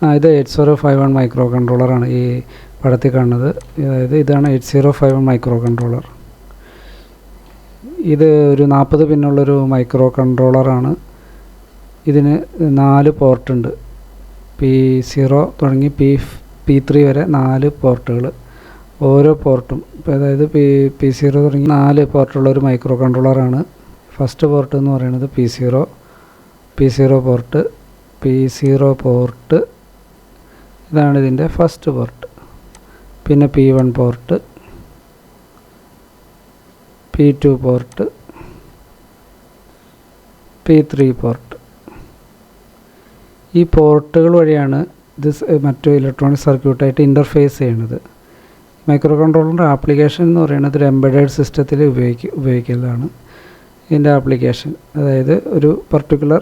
ഇത് 8051 മൈക്രോ കൺട്രോളറാണ് ഈ പടത്തിൽ കാണുന്നത്. അതായത് ഇതാണ് 8051 മൈക്രോ കൺട്രോളർ. ഇത് ഒരു 40 പിന്നുള്ളൊരു മൈക്രോ കൺട്രോളറാണ്. ഇതിന് 4 പോർട്ടുണ്ട്. P0 തുടങ്ങി P3 വരെ 4 പോർട്ടുകൾ. ഓരോ പോർട്ടും അതായത് P0 തുടങ്ങി 4 പോർട്ടുള്ളൊരു മൈക്രോ കൺട്രോളറാണ്. ഫസ്റ്റ് പോർട്ട് എന്ന് പറയുന്നത് P0 പോർട്ട് ഇതാണ് ഇതിൻ്റെ ഫസ്റ്റ് പോർട്ട്. പിന്നെ P1 port, P2 port, P3 port. ഈ പോർട്ടുകൾ വഴിയാണ് ഇത് മറ്റു ഇലക്ട്രോണിക് സർക്യൂട്ടായിട്ട് ഇൻ്റർഫേസ് ചെയ്യുന്നത്. മൈക്രോ കൺട്രോളറിൻ്റെ ആപ്ലിക്കേഷൻ എന്ന് പറയുന്നത് ഒരു എംബഡഡ് സിസ്റ്റത്തിൽ ഉപയോഗിക്കലാണ് ഇതിൻ്റെ ആപ്ലിക്കേഷൻ. അതായത് ഒരു പർട്ടിക്കുലർ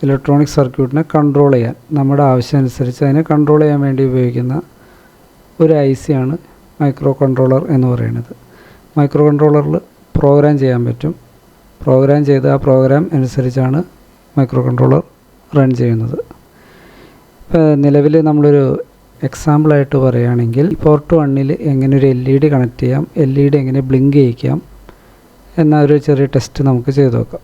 ഇലക്ട്രോണിക് സർക്യൂട്ടിനെ കൺട്രോൾ ചെയ്യാൻ, നമ്മുടെ ആവശ്യമനുസരിച്ച് അതിനെ കൺട്രോൾ ചെയ്യാൻ വേണ്ടി ഉപയോഗിക്കുന്ന ഒരു ഐസിയാണ് മൈക്രോ കൺട്രോളർ എന്ന് പറയുന്നത്. മൈക്രോ കൺട്രോളറിൽ പ്രോഗ്രാം ചെയ്യാൻ പറ്റും. പ്രോഗ്രാം ചെയ്ത് ആ പ്രോഗ്രാം അനുസരിച്ചാണ് മൈക്രോ കൺട്രോളർ റൺ ചെയ്യുന്നത്. ഇപ്പോൾ നിലവിൽ നമ്മളൊരു എക്സാമ്പിളായിട്ട് പറയുകയാണെങ്കിൽ പോർട്ട് 1 എങ്ങനെ ഒരു LED കണക്ട് ചെയ്യാം, LED എങ്ങനെ ബ്ലിങ്ക് ചെയ്യിക്കാം എന്ന ഒരു ചെറിയ ടെസ്റ്റ് നമുക്ക് ചെയ്ത് നോക്കാം.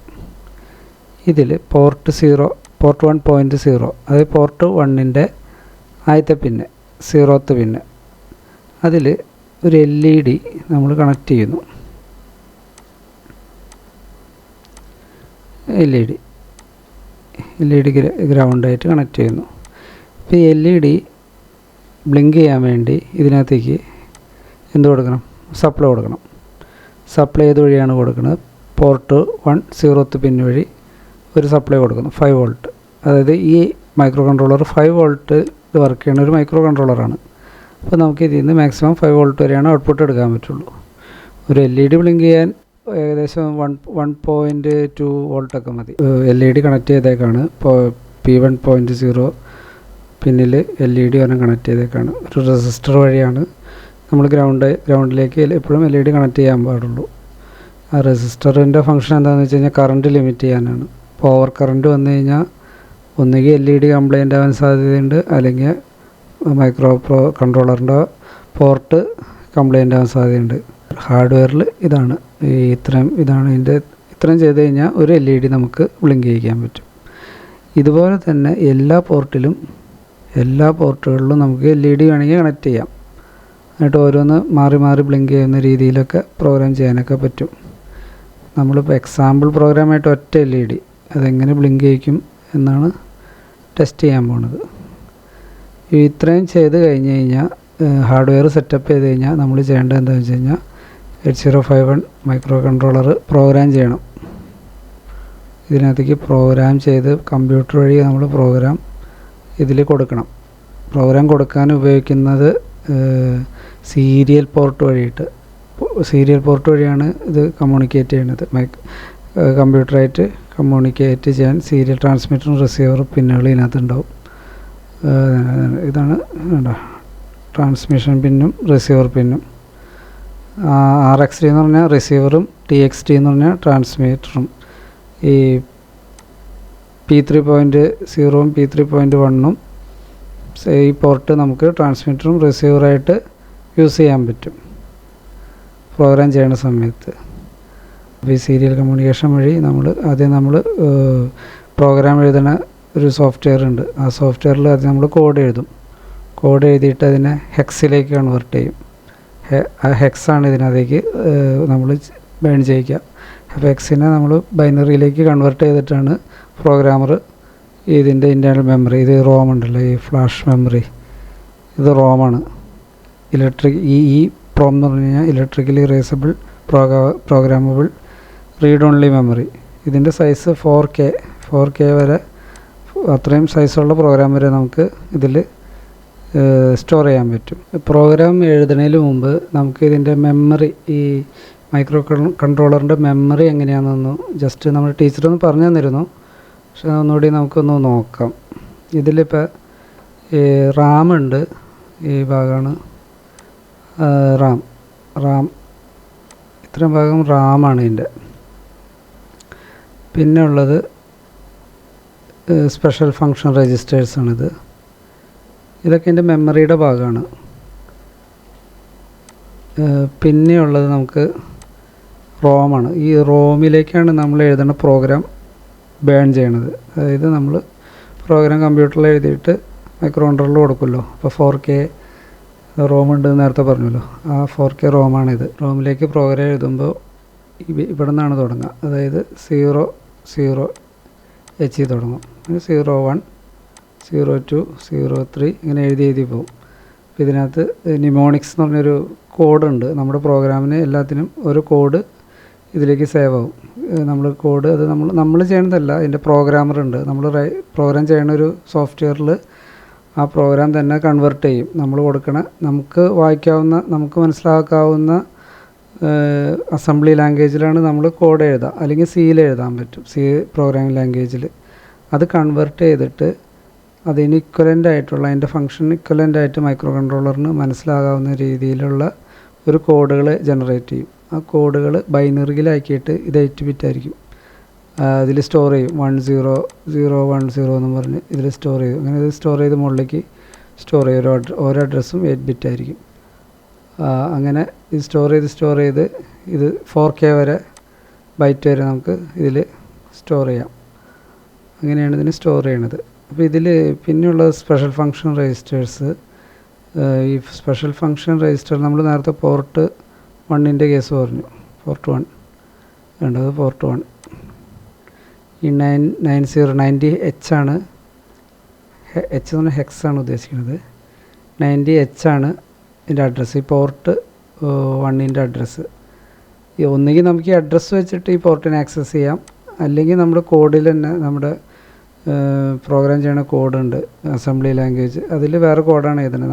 ഇതിൽ പോർട്ട് 1.0 അതായത് പോർട്ട് 1ൻ്റെ ആദ്യത്തെ പിന്ന് 0th പിന്ന് അതിൽ ഒരു LED നമ്മൾ കണക്ട് ചെയ്യുന്നു. LED ഗ്രൗണ്ടായിട്ട് കണക്ട് ചെയ്യുന്നു. ഇപ്പോൾ ഈ LED ബ്ലിങ്ക് ചെയ്യാൻ വേണ്ടി ഇതിനകത്തേക്ക് എന്ത് കൊടുക്കണം? സപ്ലൈ കൊടുക്കണം. സപ്ലൈ ഏത് വഴിയാണ് കൊടുക്കുന്നത്? പോർട്ട് 1 0th പിന്ന് വഴി ഒരു സപ്ലൈ കൊടുക്കുന്നു 5 വോൾട്ട്. അതായത് ഈ മൈക്രോ കൺട്രോളർ 5 വോൾട്ട് വർക്ക് ചെയ്യുന്ന ഒരു മൈക്രോ കൺട്രോളറാണ്. അപ്പോൾ നമുക്ക് ഇതിൽ നിന്ന് മാക്സിമം 5 വോൾട്ട് വരെയാണ് ഔട്ട്പുട്ട് എടുക്കാൻ പറ്റുള്ളൂ. ഒരു LED ബ്ലിങ്ക് ചെയ്യാൻ ഏകദേശം 1.2 വോൾട്ടൊക്കെ മതി. LED കണക്ട് ചെയ്തേക്കാണ്. ഇപ്പോൾ P1.0 പിന്നിൽ LED ഒരെണ്ണം കണക്ട് ചെയ്തേക്കാണ്. ഒരു റെസിസ്റ്റർ വഴിയാണ് നമ്മൾ ഗ്രൗണ്ടിലേക്ക് എപ്പോഴും LED കണക്ട് ചെയ്യാൻ പാടുള്ളൂ. ആ റെസിസ്റ്ററിൻ്റെ ഫംഗ്ഷൻ എന്താണെന്ന് വെച്ച് കഴിഞ്ഞാൽ കറണ്ട് ലിമിറ്റ് ചെയ്യാനാണ്. ഇപ്പോൾ ഓവർ കറണ്ട് വന്നു കഴിഞ്ഞാൽ ഒന്നുകിൽ LED കംപ്ലൈൻ്റ് ആവാൻ സാധ്യതയുണ്ട്, അല്ലെങ്കിൽ കൺട്രോളറിൻ്റെ പോർട്ട് കംപ്ലൈൻ്റ് ആവാൻ സാധ്യതയുണ്ട്. ഹാർഡ്വെയറിൽ ഇതാണ് ഇത്രയും ചെയ്ത് കഴിഞ്ഞാൽ ഒരു LED നമുക്ക് ബ്ലിങ്ക് ചെയ്യിക്കാൻ പറ്റും. ഇതുപോലെ തന്നെ എല്ലാ പോർട്ടുകളിലും നമുക്ക് LED വേണമെങ്കിൽ കണക്ട് ചെയ്യാം. എന്നിട്ട് ഓരോന്ന് മാറി ബ്ലിങ്ക് ചെയ്യുന്ന രീതിയിലൊക്കെ പ്രോഗ്രാം ചെയ്യാനൊക്കെ പറ്റും. നമ്മളിപ്പോൾ എക്സാമ്പിൾ പ്രോഗ്രാമായിട്ട് ഒറ്റ LED അതെങ്ങനെ ബ്ലിങ്ക് ചെയ്യിക്കും എന്നാണ് ടെസ്റ്റ് ചെയ്യാൻ പോകുന്നത്. ഇത്രയും ചെയ്ത് കഴിഞ്ഞ് കഴിഞ്ഞാൽ ഹാർഡ്വെയർ സെറ്റപ്പ് ചെയ്ത് കഴിഞ്ഞാൽ നമ്മൾ ചെയ്യേണ്ടത് എന്താണെന്ന് വെച്ച് കഴിഞ്ഞാൽ 8051 മൈക്രോ കൺട്രോളർ പ്രോഗ്രാം ചെയ്യണം. ഇതിനകത്തേക്ക് പ്രോഗ്രാം ചെയ്ത് കമ്പ്യൂട്ടർ വഴി നമ്മൾ പ്രോഗ്രാം ഇതിൽ കൊടുക്കണം. പ്രോഗ്രാം കൊടുക്കാൻ ഉപയോഗിക്കുന്നത് സീരിയൽ പോർട്ട് വഴിയാണ് ഇത് കമ്മ്യൂണിക്കേറ്റ് ചെയ്യുന്നത്. കമ്പ്യൂട്ടറായിട്ട് കമ്മ്യൂണിക്കേറ്റ് ചെയ്യാൻ സീരിയൽ ട്രാൻസ്മിറ്ററും റിസീവറും പിന്നുകൾ ഇതിനകത്തുണ്ടാവും. ഇതാണ് ട്രാൻസ്മിഷൻ പിന്നും റിസീവർ പിന്നും. RXD എന്ന് പറഞ്ഞാൽ റിസീവറും TXD എന്ന് പറഞ്ഞാൽ ട്രാൻസ്മിറ്ററും. ഈ P3.0 P3.1 ഈ പോർട്ട് നമുക്ക് ട്രാൻസ്മിറ്ററും റിസീവറായിട്ട് യൂസ് ചെയ്യാൻ പറ്റും പ്രോഗ്രാം ചെയ്യുന്ന സമയത്ത്. അപ്പോൾ ഈ സീരിയൽ കമ്മ്യൂണിക്കേഷൻ വഴി നമ്മൾ പ്രോഗ്രാം എഴുതുന്ന ഒരു സോഫ്റ്റ്വെയർ ഉണ്ട്. ആ സോഫ്റ്റ്വെയറിൽ അത് നമ്മൾ കോഡ് എഴുതിയിട്ട് അതിനെ ഹെക്സിലേക്ക് കൺവേർട്ട് ചെയ്യും. ആ ഹെക്സാണ് ഇതിനകത്തേക്ക് നമ്മൾ ബേൺ ചെയ്യിക്കുക. അപ്പോൾ ഹെക്സിനെ നമ്മൾ ബൈനറിയിലേക്ക് കൺവേർട്ട് ചെയ്തിട്ടാണ് പ്രോഗ്രാമർ ഇതിൻ്റെ ഇൻറ്റേർണൽ മെമ്മറി, ഇത് റോം ഉണ്ടല്ലോ, ഈ ഫ്ലാഷ് മെമ്മറി, ഇത് റോമാണ്. പ്രോം എന്ന് പറഞ്ഞു കഴിഞ്ഞാൽ electrically erasable programmable read only memory. ഇതിൻ്റെ സൈസ് 4K വരെ, അത്രയും സൈസുള്ള പ്രോഗ്രാം വരെ നമുക്ക് ഇതിൽ സ്റ്റോർ ചെയ്യാൻ പറ്റും. പ്രോഗ്രാം എഴുതുന്നതിന് മുമ്പ് നമുക്ക് ഇതിൻ്റെ മെമ്മറി, ഈ മൈക്രോ കൺട്രോളറിൻ്റെ മെമ്മറി എങ്ങനെയാണെന്നൊന്ന് ജസ്റ്റ് നമ്മൾ ടീച്ചറൊന്ന് പറഞ്ഞു തന്നിരുന്നു. പക്ഷെ ഒന്നുകൂടി നമുക്കൊന്ന് നോക്കാം. ഇതിലിപ്പോൾ റാം ഉണ്ട്, ഈ ഭാഗമാണ് റാം ഇത്രയും ഭാഗം റാമാണ് ഇതിൻ്റെ. പിന്നെ ഉള്ളത് സ്പെഷ്യൽ ഫങ്ഷൻ രജിസ്റ്റേഴ്സാണിത്. ഇതൊക്കെ എൻ്റെ മെമ്മറിയുടെ ഭാഗമാണ്. പിന്നെയുള്ളത് നമുക്ക് റോമാണ്. ഈ റോമിലേക്കാണ് നമ്മൾ എഴുതുന്ന പ്രോഗ്രാം ബേൺ ചെയ്യണത്. അതായത് നമ്മൾ പ്രോഗ്രാം കമ്പ്യൂട്ടറിൽ എഴുതിയിട്ട് മൈക്രോ കൺട്രോളറിൽ കൊടുക്കുമല്ലോ. അപ്പോൾ 4K റോം ഉണ്ട് നേരത്തെ പറഞ്ഞല്ലോ, ആ 4K റോമാണിത്. റോമിലേക്ക് പ്രോഗ്രാം എഴുതുമ്പോൾ ഇവിടെ നിന്നാണ് തുടങ്ങുക. അതായത് 00H തുടങ്ങും. 01, 02, 03 ഇങ്ങനെ എഴുതി പോകും. അപ്പോൾ ഇതിനകത്ത് നിമോണിക്സ് എന്ന് പറഞ്ഞൊരു കോഡുണ്ട്. നമ്മുടെ പ്രോഗ്രാമിന് എല്ലാത്തിനും ഒരു കോഡ് ഇതിലേക്ക് സേവ് ആവും. നമ്മൾ കോഡ് അത് നമ്മൾ ചെയ്യണതല്ല, അതിൻ്റെ പ്രോഗ്രാമറുണ്ട്. നമ്മൾ പ്രോഗ്രാം ചെയ്യണ ഒരു സോഫ്റ്റ്വെയറിൽ ആ പ്രോഗ്രാം തന്നെ കൺവേർട്ട് ചെയ്യും. നമ്മൾ കൊടുക്കണ നമുക്ക് വായിക്കാവുന്ന, നമുക്ക് മനസ്സിലാക്കാവുന്ന അസംബ്ലി ലാംഗ്വേജിലാണ് നമ്മൾ കോഡ് എഴുതുക. അല്ലെങ്കിൽ സിയിൽ എഴുതാൻ പറ്റും, സി പ്രോഗ്രാമിംഗ് ലാംഗ്വേജിൽ. അത് കൺവേർട്ട് ചെയ്തിട്ട് അതിന് ഇക്വലൻ്റ് ആയിട്ടുള്ള, അതിൻ്റെ ഫംഗ്ഷൻ ഇക്വലൻ്റ് ആയിട്ട് മൈക്രോ കൺട്രോളറിന് മനസ്സിലാകാവുന്ന രീതിയിലുള്ള ഒരു കോഡുകൾ ജനറേറ്റ് ചെയ്യും. ആ കോഡുകൾ ബൈനറിയിലാക്കിയിട്ട് ഇത് 8 ബിറ്റ് ആയിരിക്കും. ഇതിൽ സ്റ്റോർ ചെയ്യും. 1010 എന്ന് പറഞ്ഞ് ഇതിൽ സ്റ്റോർ ചെയ്യും. അങ്ങനെ ഇത് സ്റ്റോർ ചെയ്ത് മുകളിലേക്ക് സ്റ്റോർ ചെയ്യും. ഓരോ അഡ്രസ്സും 8 ബിറ്റ് ആയിരിക്കും. അങ്ങനെ ഇത് സ്റ്റോർ ചെയ്ത് ഇത് 4K വരെ ബൈറ്റ് വരെ നമുക്ക് ഇതിൽ സ്റ്റോർ ചെയ്യാം. അങ്ങനെയാണ് ഇതിന് സ്റ്റോർ ചെയ്യണത്. അപ്പോൾ ഇതിൽ പിന്നെയുള്ള സ്പെഷ്യൽ ഫങ്ഷൻ രജിസ്റ്റേഴ്സ്. ഈ സ്പെഷ്യൽ ഫങ്ഷൻ രജിസ്റ്റർ നമ്മൾ നേരത്തെ പോർട്ട് 1ൻ്റെ കേസ് പറഞ്ഞു. പോർട്ട് 1 വേണ്ടത് പോർട്ട് 1. ഈ 90H ആണ്, H എന്ന് പറഞ്ഞാൽ ഹെക്സ് ആണ് ഉദ്ദേശിക്കുന്നത്. 90H ആണ് ഇതിൻ്റെ അഡ്രസ്സ്, ഈ പോർട്ട് 1ൻ്റെ അഡ്രസ്സ്. ഒന്നുകിൽ നമുക്ക് ഈ അഡ്രസ്സ് വെച്ചിട്ട് ഈ പോർട്ടിനെ ആക്സസ് ചെയ്യാം, അല്ലെങ്കിൽ നമ്മുടെ കോഡിൽ തന്നെ നമ്മുടെ പ്രോഗ്രാം ചെയ്യണ കോഡുണ്ട്, അസംബ്ലി ലാംഗ്വേജ്, അതിൽ വേറെ കോഡാണ് എഴുതുന്നത്.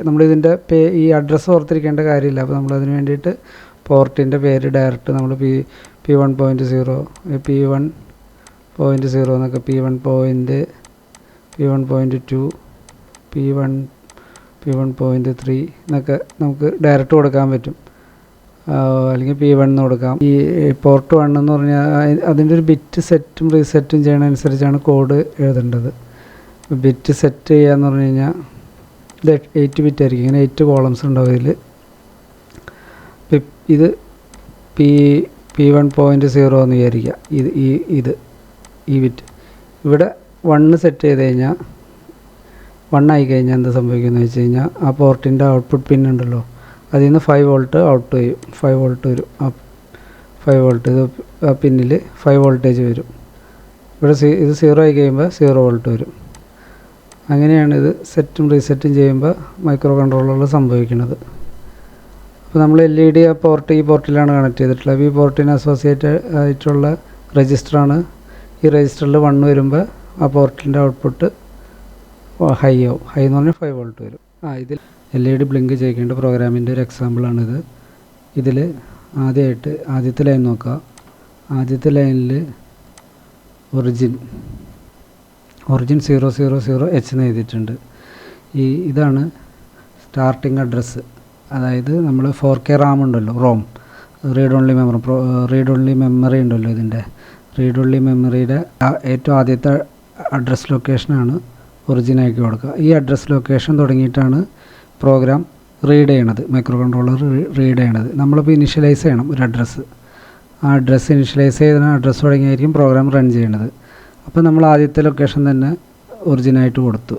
നമ്മളിതിൻ്റെ ഈ അഡ്രസ്സ് ഓർത്തിരിക്കേണ്ട കാര്യമില്ല. അപ്പോൾ നമ്മളതിന് വേണ്ടിയിട്ട് പോർട്ടിൻ്റെ പേര് ഡയറക്റ്റ് നമ്മൾ P1.0 P1.0 എന്നൊക്കെ P1.2 P1.3 എന്നൊക്കെ നമുക്ക് ഡയറക്റ്റ് കൊടുക്കാൻ പറ്റും. അല്ലെങ്കിൽ P1 എന്ന് കൊടുക്കാം. ഈ പോർട്ട് 1 എന്ന് പറഞ്ഞാൽ അതിൻ്റെ ഒരു ബിറ്റ് സെറ്റും റീസെറ്റും ചെയ്യണതനുസരിച്ചാണ് കോഡ് എഴുതേണ്ടത്. ബിറ്റ് സെറ്റ് ചെയ്യാന്ന് പറഞ്ഞു കഴിഞ്ഞാൽ ഇത് 8 ബിറ്റ് ആയിരിക്കും. ഇങ്ങനെ 8 കോളംസ് ഉണ്ടാവും ഇതിൽ. ഇത് P1.0 എന്ന് വിചാരിക്കുക. ഈ ബിറ്റ് ഇവിടെ 1 സെറ്റ് ചെയ്ത് കഴിഞ്ഞാൽ 1 ആയി കഴിഞ്ഞാൽ എന്താ സംഭവിക്കുന്നത് വെച്ച് കഴിഞ്ഞാൽ ആ പോർട്ടിൻ്റെ ഔട്ട്പുട്ട് പിൻ ഉണ്ടല്ലോ, അതിൽ നിന്ന് 5 വോൾട്ട് ഔട്ട് ചെയ്യും. 5 വോൾട്ട് വരും. 5 വോൾട്ട് ഇത് ആ പിന്നിൽ 5 വോൾട്ടേജ് വരും. ഇവിടെ ഇത് 0 ആയി കഴിയുമ്പോൾ 0 വോൾട്ട് വരും. അങ്ങനെയാണ് ഇത് സെറ്റും റീസെറ്റും ചെയ്യുമ്പോൾ മൈക്രോ കൺട്രോളറിൽ സംഭവിക്കുന്നത്. അപ്പോൾ നമ്മൾ LED ആ പോർട്ട് ഈ പോർട്ടിലാണ് കണക്ട് ചെയ്തിട്ടുള്ളത്. ഈ പോർട്ടിന് അസോസിയേറ്റ് ആയിട്ടുള്ള രജിസ്റ്ററാണ്. ഈ രജിസ്റ്ററിൽ 1 വരുമ്പോൾ ആ പോർട്ടിൻ്റെ ഔട്ട്പുട്ട് ഹൈ ആവും. ഹൈ എന്ന് പറഞ്ഞാൽ 5 വോൾട്ട് വരും. ഇതിൽ LED ബ്ലിങ്ക് ചെയ്യേണ്ട പ്രോഗ്രാമിൻ്റെ ഒരു എക്സാമ്പിളാണിത്. ഇതിൽ ആദ്യത്തെ ലൈൻ നോക്കുക. ആദ്യത്തെ ലൈനിൽ ഒറിജിൻ 000H എന്ന് എഴുതിയിട്ടുണ്ട്. ഇതാണ് സ്റ്റാർട്ടിങ് അഡ്രസ്സ്. അതായത് നമ്മൾ 4K റാം ഉണ്ടല്ലോ, റീഡ് ഓൺലി മെമ്മറി ഉണ്ടല്ലോ, ഇതിൻ്റെ റീഡ് ഓൺലി മെമ്മറിയുടെ ഏറ്റവും ആദ്യത്തെ അഡ്രസ് ലൊക്കേഷനാണ് ഒറിജിനാക്കി കൊടുക്കുക. ഈ അഡ്രസ് ലൊക്കേഷൻ തുടങ്ങിയിട്ടാണ് പ്രോഗ്രാം റീഡ് ചെയ്യണത്, മൈക്രോ കൺട്രോളർ റീഡ് ചെയ്യണത്. നമ്മളിപ്പോൾ ഇനിഷ്യലൈസ് ചെയ്യണം ഒരു അഡ്രസ്സ്. ആ അഡ്രസ്സ് ഇനിഷ്യലൈസ് ചെയ്ത അഡ്രസ്സ് തുടങ്ങിയായിരിക്കും പ്രോഗ്രാം റൺ ചെയ്യണത്. അപ്പോൾ നമ്മൾ ആദ്യത്തെ ലൊക്കേഷൻ തന്നെ ഒറിജിനായിട്ട് കൊടുത്തു.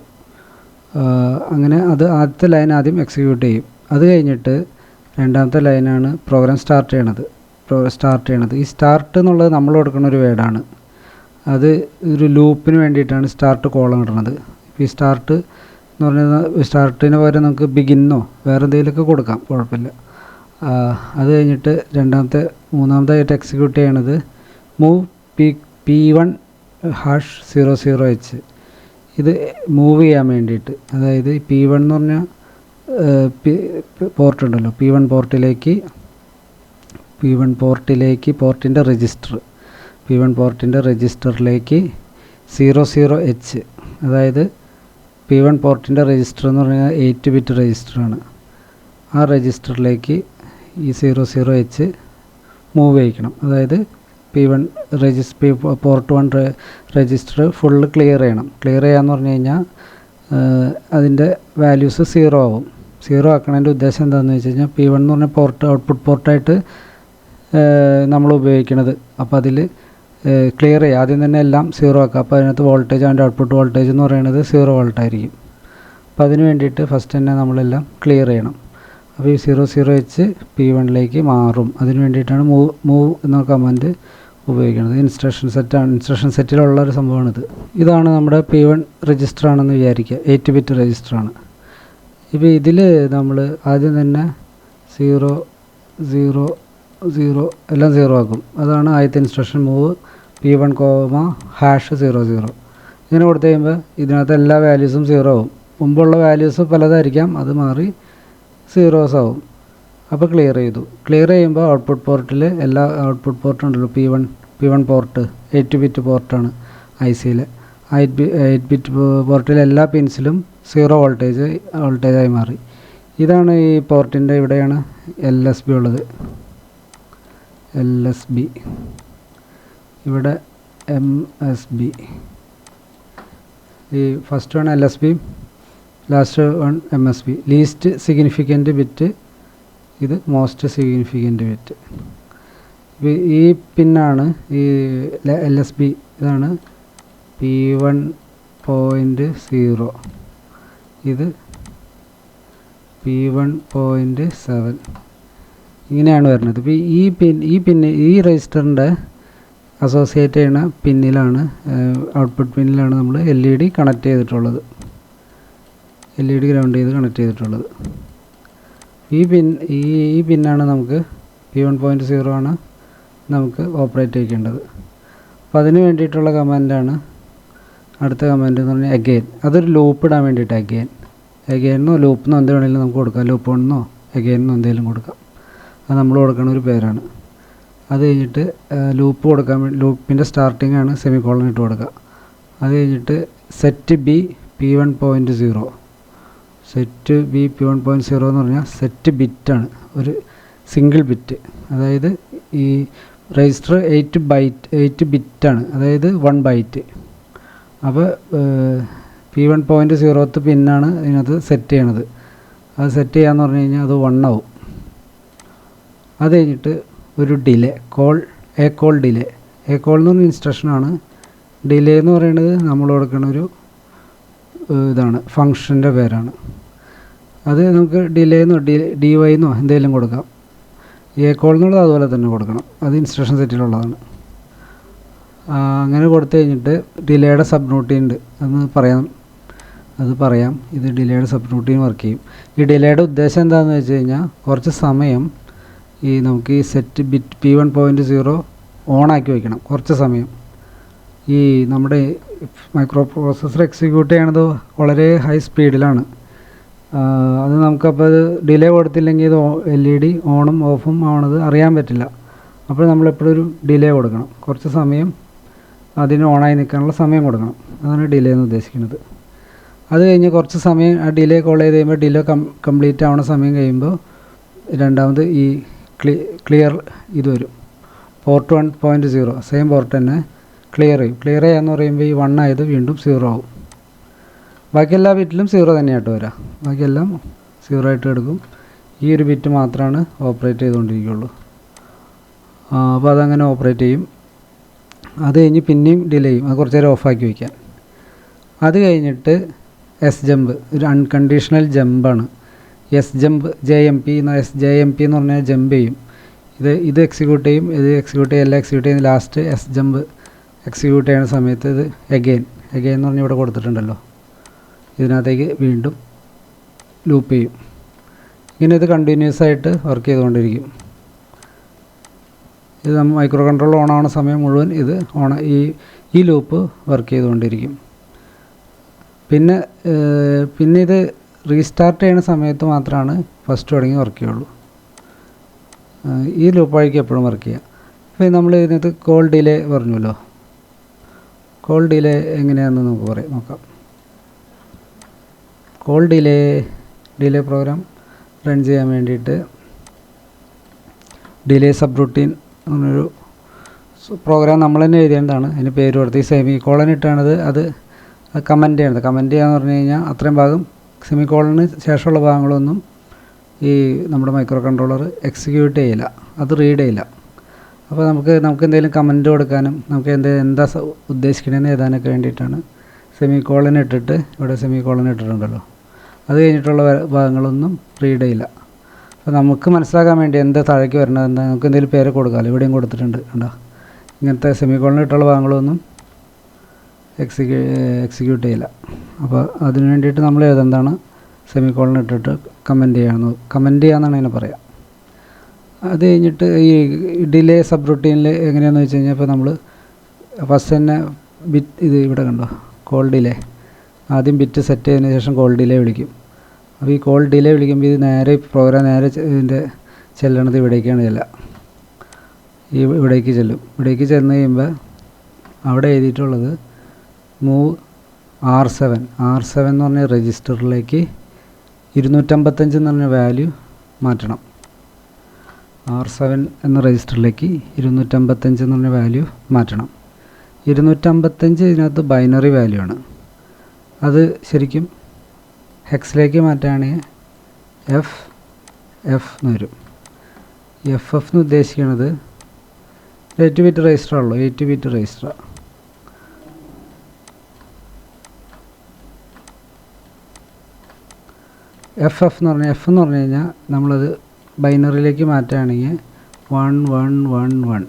അങ്ങനെ ആദ്യത്തെ ലൈൻ ആദ്യം എക്സിക്യൂട്ട് ചെയ്യും. അത് കഴിഞ്ഞിട്ട് രണ്ടാമത്തെ ലൈനാണ് പ്രോഗ്രാം സ്റ്റാർട്ട് ചെയ്യണത്. ഈ സ്റ്റാർട്ട് എന്നുള്ളത് നമ്മൾ കൊടുക്കുന്ന ഒരു വേർഡാണ്. അത് ഒരു ലൂപ്പിന് വേണ്ടിയിട്ടാണ് സ്റ്റാർട്ട് കോളം ഇടുന്നത്. ഈ സ്റ്റാർട്ട് എന്ന് പറയുന്നത് സ്റ്റാർട്ടിന് പകരം നമുക്ക് ബിഗിന്നോ വേറെ എന്തെങ്കിലുമൊക്കെ കൊടുക്കാം, കുഴപ്പമില്ല. അത് കഴിഞ്ഞിട്ട് മൂന്നാമതായിട്ട് എക്സിക്യൂട്ട് ചെയ്യണത് മൂവ് P1#00H. ഇത് മൂവ് ചെയ്യാൻ വേണ്ടിയിട്ട്, അതായത് P1 എന്ന് പറഞ്ഞാൽ പോർട്ട് ഉണ്ടല്ലോ, P1 പോർട്ടിലേക്ക് പോർട്ടിൻ്റെ രജിസ്റ്ററിലേക്ക് 00H, അതായത് P1 പോർട്ടിൻ്റെ രജിസ്റ്റർ എന്ന് പറഞ്ഞാൽ 8 ബിറ്റ് രജിസ്റ്ററാണ്. ആ രജിസ്റ്ററിലേക്ക് ഈ 00H മൂവ് ചെയ്യിക്കണം. അതായത് P1 port 1 register full clear ചെയ്യണം. ക്ലിയർ ചെയ്യാന്ന് പറഞ്ഞു കഴിഞ്ഞാൽ അതിൻ്റെ വാല്യൂസ് 0 ആവും. 0 ആക്കണതിൻ്റെ ഉദ്ദേശം എന്താണെന്ന് വെച്ച് കഴിഞ്ഞാൽ P1 എന്ന് പറഞ്ഞ പോർട്ട് ഔട്ട്പുട്ട് പോർട്ടായിട്ട് നമ്മൾ ഉപയോഗിക്കുന്നത്. അപ്പോൾ അതിൽ ക്ലിയർ ചെയ്യുക, ആദ്യം തന്നെ എല്ലാം 0 ആക്കുക. അപ്പോൾ അതിനകത്ത് വോൾട്ടേജ്, അതിൻ്റെ ഔട്ട്പുട്ട് വോൾട്ടേജ് എന്ന് പറയുന്നത് 0 വോൾട്ടായിരിക്കും. അപ്പോൾ അതിന് വേണ്ടിയിട്ട് ഫസ്റ്റ് തന്നെ നമ്മളെല്ലാം ക്ലിയർ ചെയ്യണം. അപ്പോൾ ഈ 00H P1ലേക്ക് മാറും. അതിന് വേണ്ടിയിട്ടാണ് മൂവ് എന്ന കമാൻഡ് ഉപയോഗിക്കുന്നത്. ഇൻസ്ട്രക്ഷൻ സെറ്റാണ്, ഇൻസ്ട്രക്ഷൻ സെറ്റിലുള്ള ഒരു സംഭവമാണിത്. ഇതാണ് നമ്മുടെ P1 രജിസ്റ്റർ ആണെന്ന് വിചാരിക്കുക, 8 ബിറ്റ് രജിസ്റ്ററാണ്. ഇപ്പോൾ ഇതിൽ നമ്മൾ ആദ്യം തന്നെ 0 0 0 എല്ലാം 0 ആക്കും. അതാണ് ആദ്യത്തെ ഇൻസ്ട്രക്ഷൻ, മൂവ് P1, #00. ഇങ്ങനെ കൊടുത്തു കഴിയുമ്പോൾ ഇതിനകത്ത് എല്ലാ വാല്യൂസും 0 ആവും. മുമ്പുള്ള വാല്യൂസ് പലതായിരിക്കാം, അത് മാറി 0s ആവും. അപ്പോൾ ക്ലിയർ ചെയ്തു. ക്ലിയർ ചെയ്യുമ്പോൾ ഔട്ട്പുട്ട് പോർട്ടിൽ എല്ലാ ഔട്ട്പുട്ട് പോർട്ട് ഉണ്ടല്ലോ, P1 പോർട്ട് 8 ബിറ്റ് പോർട്ടാണ് ICയിൽ. 8 ബിറ്റ് പോർട്ടിൽ എല്ലാ പിൻസിലും 0 വോൾട്ടേജായി മാറി. ഇതാണ് ഈ പോർട്ടിൻ്റെ, ഇവിടെയാണ് LSB ഉള്ളത്, LSB, ഇവിടെ MSB. ഈ first one LSB, last one MSB. Least significant bit, ഇത് മോസ്റ്റ് സിഗ്നിഫിക്കൻറ്റ് ബിറ്റ്. ഈ പിന്നാണ് ഈ LSB, ഇതാണ് P1.0, ഇത് P1.7. ഇങ്ങനെയാണ് വരുന്നത്. ഇപ്പോൾ ഈ രജിസ്റ്ററിൻ്റെ അസോസിയേറ്റ് ചെയ്യുന്ന പിന്നിലാണ്, ഔട്ട്പുട്ട് പിന്നിലാണ് നമ്മൾ LED കണക്ട് ചെയ്തിട്ടുള്ളത്, LED ഗ്രൗണ്ട് ചെയ്ത് കണക്ട് ചെയ്തിട്ടുള്ളത്. ഈ പിന്നാണ് നമുക്ക് P1.0 ആണ് നമുക്ക് ഓപ്പറേറ്റ് ചെയ്യേണ്ടത്. അപ്പോൾ അതിന് വേണ്ടിയിട്ടുള്ള കമാൻഡാണ് അടുത്ത കമാൻഡ് എന്ന് പറഞ്ഞാൽ അഗെയിൻ. അതൊരു ലൂപ്പ് ഇടാൻ വേണ്ടിയിട്ട് അഗെയിനോ ലൂപ്പെന്നോ എന്ത് വേണമെങ്കിലും നമുക്ക് കൊടുക്കാം. ലൂപ്പ് 1 അഗെയിനോ എന്തെങ്കിലും കൊടുക്കാം. അത് നമ്മൾ കൊടുക്കുന്ന ഒരു പേരാണ്. അത് കഴിഞ്ഞിട്ട് ലൂപ്പ് കൊടുക്കാൻ വേണ്ടി ലൂപ്പിൻ്റെ സ്റ്റാർട്ടിംഗ് ആണ് സെമിക്കോളൻ ഇട്ട് കൊടുക്കുക. അത് കഴിഞ്ഞിട്ട് set B P1.0. Set B P1.0 എന്ന് പറഞ്ഞാൽ സെറ്റ് ബിറ്റാണ്, ഒരു സിംഗിൾ ബിറ്റ്. അതായത് ഈ രജിസ്റ്റർ 8 ബിറ്റാണ്, അതായത് 1 ബൈറ്റ്. അപ്പോൾ P1.0th പിന്നാണ് ഇതിനകത്ത് സെറ്റ് ചെയ്യണത്. അത് സെറ്റ് ചെയ്യാന്ന് പറഞ്ഞു കഴിഞ്ഞാൽ അത് 1 ആവും. അത് കഴിഞ്ഞിട്ട് ഒരു ഡിലേ, കോൾ ഡിലേ. കോൾ എന്ന് പറഞ്ഞ ഇൻസ്ട്രക്ഷനാണ്. ഡിലേ എന്ന് പറയുന്നത് നമ്മൾ കൊടുക്കുന്ന ഒരു ഇതാണ്, ഫങ്ഷൻ്റെ പേരാണ്. അത് നമുക്ക് ഡിലേന്നോ DY എന്തെങ്കിലും കൊടുക്കാം. കോൾ എന്നുള്ളത് അതുപോലെ തന്നെ കൊടുക്കണം, അത് ഇൻസ്ട്രക്ഷൻ സെറ്റിലുള്ളതാണ്. അങ്ങനെ കൊടുത്തു കഴിഞ്ഞിട്ട് ഡിലേയുടെ സബ് റൂട്ടീൻ ഉണ്ട്, അത് പറയാം. ഇത് ഡിലേയുടെ സബ് റൂട്ടീൻ വർക്ക് ചെയ്യും. ഈ ഡിലേയുടെ ഉദ്ദേശം എന്താണെന്ന് വെച്ച് കഴിഞ്ഞാൽ കുറച്ച് സമയം നമുക്ക് ഈ സെറ്റ് ബിറ്റ് P1.0 ഓണാക്കി വയ്ക്കണം കുറച്ച് സമയം. ഈ നമ്മുടെ മൈക്രോ പ്രോസസ്സർ എക്സിക്യൂട്ട് ചെയ്യണത് വളരെ ഹൈ സ്പീഡിലാണ്. അത് നമുക്കപ്പോൾ അത് ഡിലേ കൊടുത്തില്ലെങ്കിൽ ഇത് LED ഓണും ഓഫും ആവണത് അറിയാൻ പറ്റില്ല. അപ്പോൾ നമ്മളെപ്പോഴും ഒരു ഡിലേ കൊടുക്കണം, കുറച്ച് സമയം അതിന് ഓണായി നിൽക്കാനുള്ള സമയം കൊടുക്കണം. അതാണ് ഡിലേ എന്ന് ഉദ്ദേശിക്കുന്നത്. അത് കഴിഞ്ഞ് കുറച്ച് സമയം ആ ഡിലേ കോൾ ചെയ്ത് കഴിയുമ്പോൾ ഡിലേ കംപ്ലീറ്റ് ആവണ സമയം കഴിയുമ്പോൾ രണ്ടാമത് ഈ ക്ലിയർ ഇത് വരും, പോർട്ട് 1.0 സെയിം പോർട്ട് തന്നെ ക്ലിയർ ചെയ്യും. ക്ലിയർ ചെയ്യാന്ന് പറയുമ്പോൾ ഈ 1 ആയത് വീണ്ടും 0 ആവും. ബാക്കി എല്ലാ ബിറ്റിലും 0 തന്നെയായിട്ട് വരാം, ബാക്കിയെല്ലാം 0 ആയിട്ട് എടുക്കും. ഈ ഒരു ബിറ്റ് മാത്രമാണ് ഓപ്പറേറ്റ് ചെയ്തുകൊണ്ടിരിക്കുകയുള്ളൂ. അപ്പോൾ അതങ്ങനെ ഓപ്പറേറ്റ് ചെയ്യും. അത് കഴിഞ്ഞ് പിന്നെയും ഡിലേ ചെയ്യും, അത് കുറച്ച് നേരം ഓഫാക്കി വയ്ക്കാൻ. അത് കഴിഞ്ഞിട്ട് SJump, ഒരു അൺകണ്ടീഷണൽ ജമ്പാണ്. JMP എന്ന് പറഞ്ഞാൽ ജമ്പ് ചെയ്യും. ഇത് എക്സിക്യൂട്ട് ചെയ്യും, എല്ലാം എക്സിക്യൂട്ട് ചെയ്യും. ലാസ്റ്റ് SJump എക്സിക്യൂട്ട് ചെയ്യുന്ന സമയത്ത് ഇത് അഗെയിൻ എന്ന് പറഞ്ഞ് ഇവിടെ കൊടുത്തിട്ടുണ്ടല്ലോ, ഇതിനകത്തേക്ക് വീണ്ടും ലൂപ്പ് ചെയ്യും. ഇങ്ങനെ ഇത് കണ്ടിന്യൂസ് ആയിട്ട് വർക്ക് ചെയ്തുകൊണ്ടിരിക്കും. ഇത് നമ്മൾ മൈക്രോ കൺട്രോളർ ഓൺ ആവുന്ന സമയം മുഴുവൻ ഇത് ഈ ലൂപ്പ് വർക്ക് ചെയ്തുകൊണ്ടിരിക്കും. പിന്നെ ഇത് റീസ്റ്റാർട്ട് ചെയ്യുന്ന സമയത്ത് മാത്രമാണ് ഫസ്റ്റ് തുടങ്ങി വർക്ക് ചെയ്യുള്ളൂ. ഈ ലൂപ്പായിരിക്കും എപ്പോഴും വർക്ക് ചെയ്യുക. അപ്പോൾ നമ്മൾ ഇതിനകത്ത് കോൾ ഡിലേ പറഞ്ഞല്ലോ, കോൾ ഡിലേ എങ്ങനെയാണെന്ന് നമുക്ക് നോക്കാം. കോൾ ഡിലേ പ്രോഗ്രാം റൺ ചെയ്യാൻ വേണ്ടിയിട്ട് ഡിലേ സബ് റൂട്ടീൻ എന്നൊരു പ്രോഗ്രാം നമ്മൾ തന്നെ എഴുതേണ്ടതാണ്. അതിന് പേര് കൊടുത്ത് ഈ സെമി കോളൻ ഇട്ടാണത്. അത് അത് കമൻറ്റ് ചെയ്യണത്. കമൻറ്റ് ചെയ്യാന്ന് പറഞ്ഞു കഴിഞ്ഞാൽ അത്രയും ഭാഗം സെമിക്കോളന് ശേഷമുള്ള ഭാഗങ്ങളൊന്നും ഈ നമ്മുടെ മൈക്രോ കൺട്രോളർ എക്സിക്യൂട്ട് ചെയ്യില്ല, അത് റീഡ് ചെയ്യില്ല. അപ്പോൾ നമുക്ക് എന്തെങ്കിലും കമൻറ്റ് കൊടുക്കാനും നമുക്ക് എന്താ ഉദ്ദേശിക്കണമെന്ന് എഴുതാനൊക്കെ വേണ്ടിയിട്ടാണ് സെമിക്കോളൻ ഇട്ടിട്ട്, ഇവിടെ സെമിക്കോളൻ ഇട്ടിട്ടുണ്ടല്ലോ, അത് കഴിഞ്ഞിട്ടുള്ള ഭാഗങ്ങളൊന്നും റീഡ് ചെയ്യില്ല. അപ്പോൾ നമുക്ക് മനസ്സിലാക്കാൻ വേണ്ടി എന്താ താഴേക്ക് വരണത്, എന്താ നമുക്ക് എന്തെങ്കിലും പേര് കൊടുക്കാമല്ലോ, ഇവിടെയും കൊടുത്തിട്ടുണ്ട് കണ്ടോ. ഇങ്ങനത്തെ സെമിക്കോളൻ ഇട്ടുള്ള ഭാഗങ്ങളൊന്നും എക്സിക്യൂട്ട് ചെയ്യില്ല. അപ്പോൾ അതിന് വേണ്ടിയിട്ട് നമ്മൾ ഏതെന്താണ് സെമിക്കോളൻ ഇട്ടിട്ട് കമൻറ്റ് ചെയ്യാമെന്നാണ് അതിനെ പറയാം. അത് കഴിഞ്ഞിട്ട് ഈ ഡിലേ സബ് റൂട്ടീനിൽ എങ്ങനെയാണെന്ന് വെച്ച് കഴിഞ്ഞാൽ, ഇപ്പോൾ നമ്മൾ ഫസ്റ്റ് തന്നെ ഇത് ഇവിടെ കണ്ടോ, കോൾ ഡിലേ. ആദ്യം ബിറ്റ് സെറ്റ് ചെയ്തതിന് ശേഷം കോൾ ഡിലേ വിളിക്കും. അപ്പോൾ ഈ കോൾ ഡിലേ വിളിക്കുമ്പോൾ ഇത് നേരെ പ്രോഗ്രാം നേരെ ഇതിൻ്റെ ചെല്ലണത് ഇവിടേക്കാണ് ചെല്ലുക, ഇവിടേക്ക് ചെല്ലും. ഇവിടേക്ക് ചെന്ന് കഴിയുമ്പോൾ അവിടെ എഴുതിയിട്ടുള്ളത് മൂവ് R7 എന്ന് പറഞ്ഞ രജിസ്റ്ററിലേക്ക് 255 എന്ന് പറഞ്ഞ വാല്യൂ മാറ്റണം. R7 എന്ന രജിസ്റ്ററിലേക്ക് 255 എന്ന് പറഞ്ഞ വാല്യൂ മാറ്റണം. 255 ഇതിനകത്ത് ബൈനറി വാല്യൂ ആണ്. അത് ശരിക്കും ഹെക്സിലേക്ക് മാറ്റുകയാണെങ്കിൽ എഫ് എന്ന് വരും. എഫ് എന്ന് ഉദ്ദേശിക്കുന്നത് 8 ബിറ്റ് രജിസ്റ്ററാണല്ലോ, 8 ബിറ്റ് രജിസ്റ്റർ. എഫ് എന്ന് പറഞ്ഞു കഴിഞ്ഞാൽ നമ്മളത് ബൈനറിയിലേക്ക് മാറ്റുകയാണെങ്കിൽ 1111,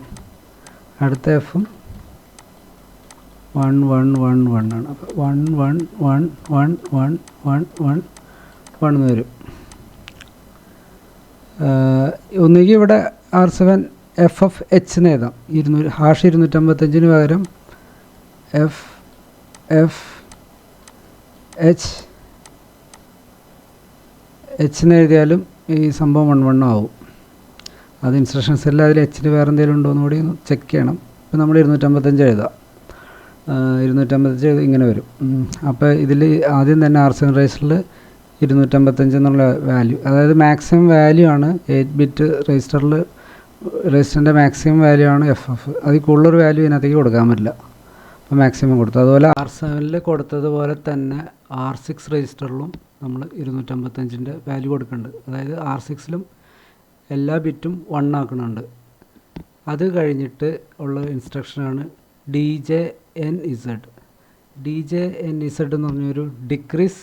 അടുത്ത എഫും 1111 ആണ്. അപ്പോൾ 111111 എന്ന് വരും. ഒന്നുകിൽ ഇവിടെ R7 FFH എന്ന് എഴുതാം, 255 പകരം FFH എന്ന് എഴുതിയാലും ഈ സംഭവം 11 ആവും. അത് ഇൻസ്ട്രക്ഷൻസ് എല്ലാം അതിൽ എച്ചിന് വേറെ എന്തെങ്കിലും ഉണ്ടോ എന്ന് കൂടി ഒന്ന് ചെക്ക് ചെയ്യണം. ഇപ്പോൾ നമ്മൾ 255 എഴുതാം, 255 ഇങ്ങനെ വരും. അപ്പോൾ ഇതിൽ ആദ്യം തന്നെ R7 രജിസ്റ്ററിൽ 255 എന്നുള്ള വാല്യൂ, അതായത് മാക്സിമം വാല്യൂ ആണ് 8 ബിറ്റ് രജിസ്റ്ററിൻ്റെ മാക്സിമം വാല്യൂ ആണ് FF. അതിൽ കൂടുതലൊരു വാല്യൂ ഇതിനകത്തേക്ക് കൊടുക്കാൻ പറ്റില്ല. അപ്പോൾ മാക്സിമം കൊടുത്തു. അതുപോലെ R7 കൊടുത്തതുപോലെ തന്നെ R6 രജിസ്റ്ററിലും നമ്മൾ 255 വാല്യൂ കൊടുക്കുന്നുണ്ട്. അതായത് R6ലും എല്ലാ ബിറ്റും 1 ആക്കുന്നുണ്ട്. അത് കഴിഞ്ഞിട്ട് ഉള്ള ഇൻസ്ട്രക്ഷനാണ് DJNZ എന്ന് പറഞ്ഞൊരു ഡിക്രീസ്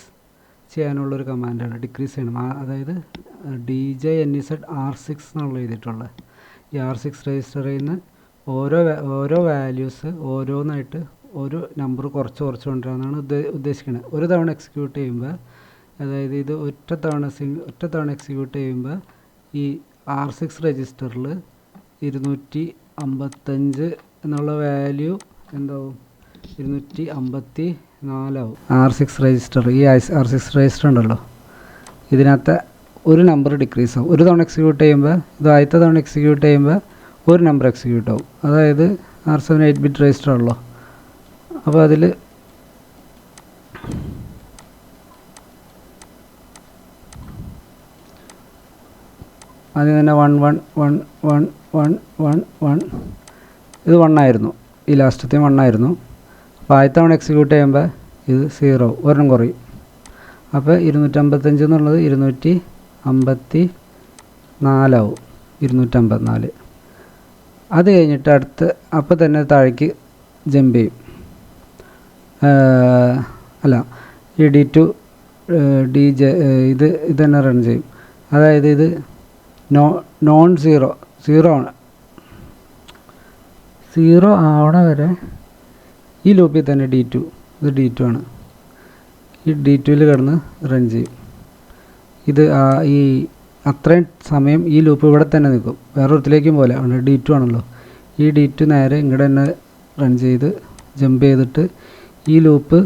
ചെയ്യാനുള്ളൊരു കമാൻഡാണ്. ഡിക്രീസ് ചെയ്യണം, അതായത് DJNZ R6 എന്നുള്ള എഴുതിയിട്ടുള്ളത്. ഈ R6 രജിസ്റ്ററിൽ നിന്ന് ഓരോ വാല്യൂസ് ഓരോന്നായിട്ട് ഒരു നമ്പർ കുറച്ച് കൊണ്ടുവരാമെന്നാണ് ഉദ്ദേശിക്കുന്നത്. ഒരു തവണ എക്സിക്യൂട്ട് ചെയ്യുമ്പോൾ, അതായത് ഇത് ഒറ്റ തവണ എക്സിക്യൂട്ട് ചെയ്യുമ്പോൾ ഈ R6 രജിസ്റ്ററിൽ 255 എന്നുള്ള വാല്യൂ എന്താവും, 254 ആവും. R6 രജിസ്റ്റർ, ഈ R6 രജിസ്റ്റർ ഉണ്ടല്ലോ, ഇതിനകത്ത് ഒരു നമ്പർ ഡിക്രീസ് ആവും. ഒരു തവണ എക്സിക്യൂട്ട് ചെയ്യുമ്പോൾ, ഇത് ആദ്യത്തെ തവണ എക്സിക്യൂട്ട് ചെയ്യുമ്പോൾ ഒരു നമ്പർ എക്സിക്യൂട്ട് ആവും. അതായത് R7 8 ബിറ്റ് രജിസ്റ്റർ ആണല്ലോ, അപ്പോൾ അതിൽ ആദ്യം തന്നെ 111111 ഇത് 1 ആയിരുന്നു, ഈ ലാസ്റ്റത്തെ 1 ആയിരുന്നു. അപ്പോൾ ആദ്യത്തെ തവണ എക്സിക്യൂട്ട് ചെയ്യുമ്പോൾ ഇത് 0 ഒരെണ്ണം കുറയും. അപ്പോൾ 255 എന്നുള്ളത് 254 ആവും, 254. അത് കഴിഞ്ഞിട്ട് അപ്പോൾ തന്നെ താഴേക്ക് ജമ്പ് ചെയ്യും. ഈ D2 DJ ഇത് തന്നെ റൺ ചെയ്യും. അതായത് ഇത് നോൺ സീറോ ആണ്. 0 ആവണ വരെ ഈ ലൂപ്പിൽ തന്നെ D2 ആണ്. ഈ D2ൽ കിടന്ന് റൺ ചെയ്യും. ഇത് ഈ അത്രയും സമയം ഈ ലൂപ്പ് ഇവിടെ തന്നെ നിൽക്കും, വേറൊരുത്തിലേക്കും പോലെ. D2 ആണല്ലോ, ഈ D2 നേരെ ഇങ്ങോട്ട് തന്നെ റൺ ചെയ്ത് ജമ്പ് ചെയ്തിട്ട് ഈ ലൂപ്പ്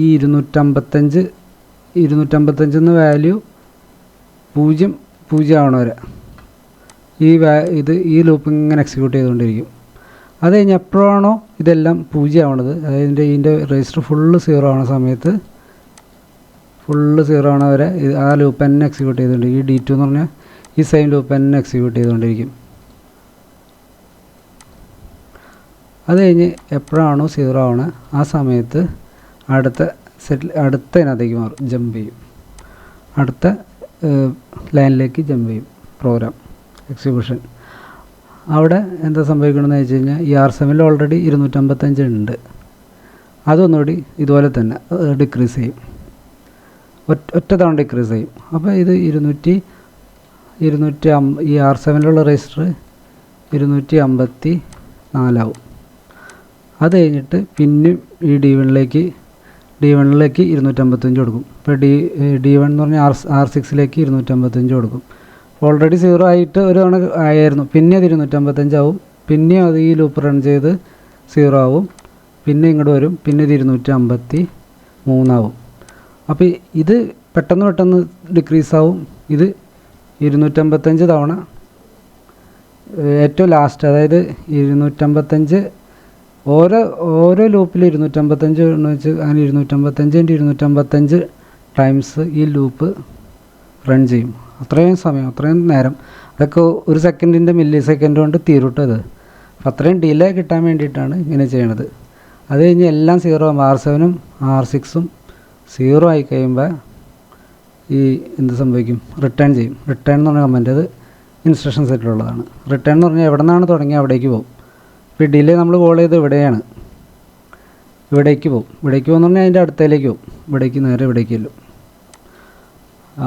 ഈ 255 എന്ന വാല്യൂ 0 ആവണ വരെ ഈ ലൂപ്പ് ഇങ്ങനെ എക്സിക്യൂട്ട് ചെയ്തുകൊണ്ടിരിക്കും. അത് കഴിഞ്ഞ് എപ്പോഴാണോ ഇതെല്ലാം 0 ആവണത്, അതായത് ഇതിൻ്റെ രജിസ്റ്റർ ഫുള്ള് 0 ആവണ സമയത്ത്, ഫുള്ള് 0 ആവണ വരെ ആ ലൂപ്പ് തന്നെ എക്സിക്യൂട്ട് ചെയ്തുകൊണ്ടിരിക്കും. ഈ D2 എന്ന് പറഞ്ഞാൽ ഈ സെയിം ലൂപ്പ് തന്നെ എക്സിക്യൂട്ട് ചെയ്തുകൊണ്ടിരിക്കും. അത് കഴിഞ്ഞ് എപ്പോഴാണോ 0 ആവണത് ആ സമയത്ത് അടുത്ത അടുത്തതിനകത്തേക്ക് മാറും, ജമ്പ് ചെയ്യും, അടുത്ത ലൈനിലേക്ക് ജമ്പ് ചെയ്യും പ്രോഗ്രാം എക്സിക്യൂഷൻ. അവിടെ എന്താ സംഭവിക്കണമെന്ന് വെച്ച് കഴിഞ്ഞാൽ ഈ R7 ഓൾറെഡി 255 ഉണ്ട്, അതൊന്നുകൂടി ഇതുപോലെ തന്നെ ഡിക്രീസ് ചെയ്യും, ഒറ്റ തവണ ഡിക്രീസ് ചെയ്യും. അപ്പോൾ ഇത് ഈ R7 രജിസ്റ്റർ 254 അത് കഴിഞ്ഞിട്ട് പിന്നെ ഈ D1ലേക്ക് 255 കൊടുക്കും. ഇപ്പോൾ D1 എന്ന് പറഞ്ഞാൽ R6ലേക്ക് 255 കൊടുക്കും. ഓൾറെഡി 0 ആയിട്ട് ഒരു തവണ ആയിരുന്നു, പിന്നെ അത് 255 ആവും, പിന്നെയും അത് ഈ ലൂപ്പ് റൺ ചെയ്ത് 0 ആവും, പിന്നെ ഇങ്ങോട്ട് വരും, പിന്നെ ഇത് 253 ആവും. അപ്പോൾ ഇത് പെട്ടെന്ന് ഡിക്രീസ് ആവും. ഇത് 255 തവണ ഏറ്റവും ലാസ്റ്റ്, അതായത് 255 ഓരോ ലൂപ്പിൽ 255 എന്ന് വെച്ച് അങ്ങനെ 255 ടൈംസ് ഈ ലൂപ്പ് റൺ ചെയ്യും. അത്രയും സമയം, അത്രയും നേരം, അതൊക്കെ ഒരു സെക്കൻഡിൻ്റെ മില്ലി സെക്കൻഡ് കൊണ്ട് തീരുട്ടത്. അപ്പം അത്രയും ഡിലേ കിട്ടാൻ വേണ്ടിയിട്ടാണ് ഇങ്ങനെ ചെയ്യണത്. അത് കഴിഞ്ഞ് എല്ലാം 0 ആകുമ്പോൾ R7ഉം R6ഉം 0 ആയി കഴിയുമ്പോൾ ഈ എന്ത് സംഭവിക്കും, റിട്ടേൺ ചെയ്യും. റിട്ടേൺ എന്ന് പറഞ്ഞ കമൻറ്റ് അത് ഇൻസ്ട്രക്ഷൻ സെറ്റിലുള്ളതാണ്. റിട്ടേൺ എന്ന് പറഞ്ഞാൽ എവിടെ നിന്നാണ് തുടങ്ങിയത് അവിടേക്ക് പോകും. ഇപ്പോൾ ഈ ഡിലേ നമ്മൾ കോൾ ചെയ്ത് ഇവിടെയാണ്, ഇവിടേക്ക് പോകുമെന്ന് പറഞ്ഞാൽ അതിൻ്റെ അടുത്തേക്ക് പോകും, നേരെ ഇവിടേക്ക് ചെല്ലും,